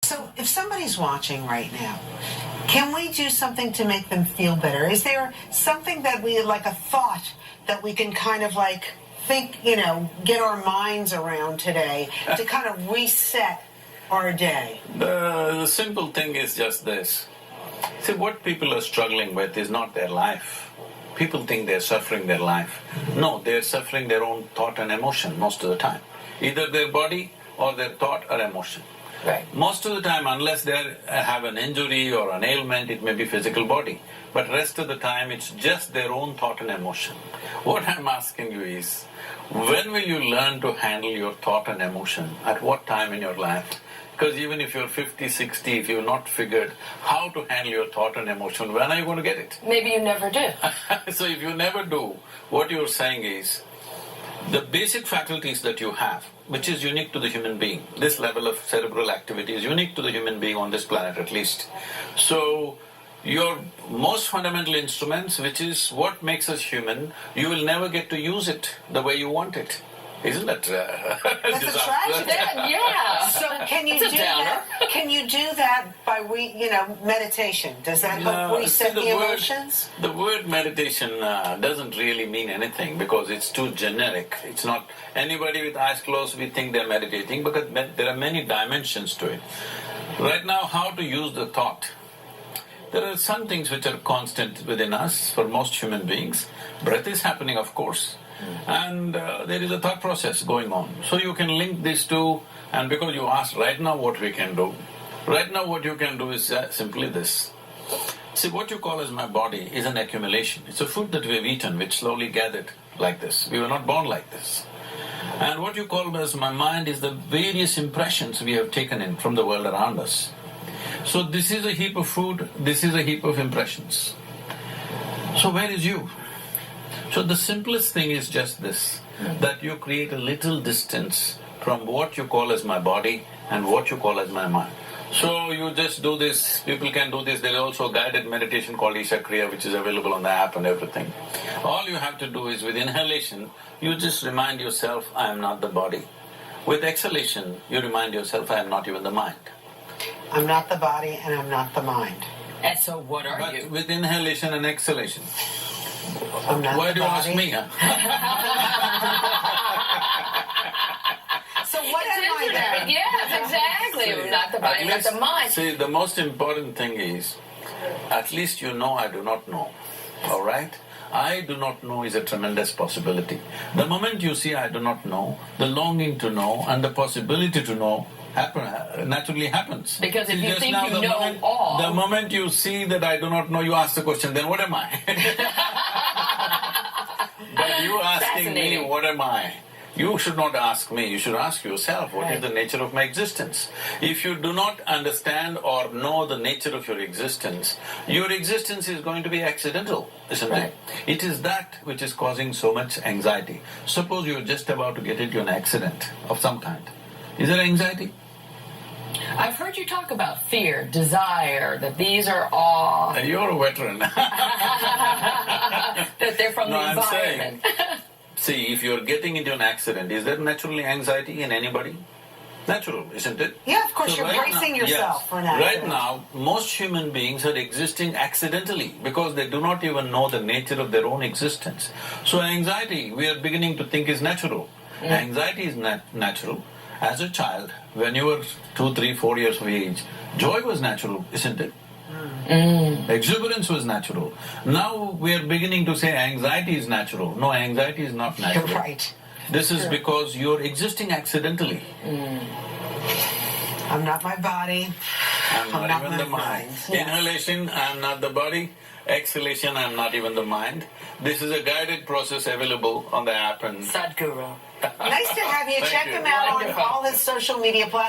So if somebody's watching right now, can we do something to make them feel better? Is there something that we, like a thought that we can kind of like think, get our minds around today to kind of reset our day? The simple thing is just this. See, what people are struggling with is not their life. People think they're suffering their life. No, they're suffering their own thought and emotion most of the time. Either their body or their thought or emotion. Right. Most of the time, unless they have an injury or an ailment, it may be physical body. But rest of the time, it's just their own thought and emotion. What I'm asking you is, when will you learn to handle your thought and emotion? At what time in your life? Because even if you're 50, 60, if you've not figured how to handle your thought and emotion, when are you going to get it? Maybe you never do. So if you never do, what you're saying is, the basic faculties that you have, which is unique to the human being, this level of cerebral activity is unique to the human being on this planet at least. So, your most fundamental instruments, which is what makes us human, you will never get to use it the way you want it. Isn't that That's a tragedy. Yeah. So can you It's a do downer. that? Can you do that by meditation? Does that help reset the emotions? The word meditation doesn't really mean anything because it's too generic. It's not… Anybody with eyes closed, we think they're meditating because there are many dimensions to it. Right now, how to use the thought. There are some things which are constant within us for most human beings. Breath is happening, of course. And there is a thought process going on. So you can link these two, and because you asked right now what we can do, right now what you can do is simply this. See, what you call as my body is an accumulation. It's a food that we have eaten which slowly gathered like this. We were not born like this. And what you call as my mind is the various impressions we have taken in from the world around us. So this is a heap of food, this is a heap of impressions. So where is you? So the simplest thing is just this, that you create a little distance from what you call as my body and what you call as my mind. So you just do this, people can do this, there is also a guided meditation called Isha Kriya which is available on the app and everything. All you have to do is with inhalation, you just remind yourself, I am not the body. With exhalation, you remind yourself, I am not even the mind. I'm not the body and I'm not the mind. And so what are you? But with inhalation and exhalation. I'm not Why the do you ask body. me? Huh? So what am I then? Yes, exactly. Not the body, not the mind. See, the most important thing is, at least you know I do not know, all right? I do not know is a tremendous possibility. The moment you see I do not know, the longing to know and the possibility to know naturally happens. Because if See, you just think now you know all… The moment you see that I do not know, you ask the question, then what am I? But you asking me, Fascinating. what am I? You should not ask me, you should ask yourself, what is the nature of my existence? If you do not understand or know the nature of your existence is going to be accidental, isn't it? It is that which is causing so much anxiety. Suppose you're just about to get into an accident of some kind. Is there anxiety? I've heard you talk about fear, desire, that these are all… You're a veteran. that they're from No, the I'm environment. See, if you're getting into an accident, is there naturally anxiety in anybody? Natural, isn't it? Yeah, of course, So you're right bracing now- yourself yes, for an accident. Right now, most human beings are existing accidentally because they do not even know the nature of their own existence. So anxiety, we are beginning to think is natural. Anxiety is natural. As a child, when you were 2, 3, 4 years of age, joy was natural, isn't it? Exuberance was natural. Now we are beginning to say anxiety is natural. No, anxiety is not natural. You're right. This is because you're existing accidentally. I'm not my body. I'm not not even my the mind. mind. Yes. Inhalation, I'm not the body. Exhalation, I'm not even the mind. This is a guided process available on the app and… Sadhguru. Nice to have you. Thank Check you. him out Wonderful. on all his social media platforms.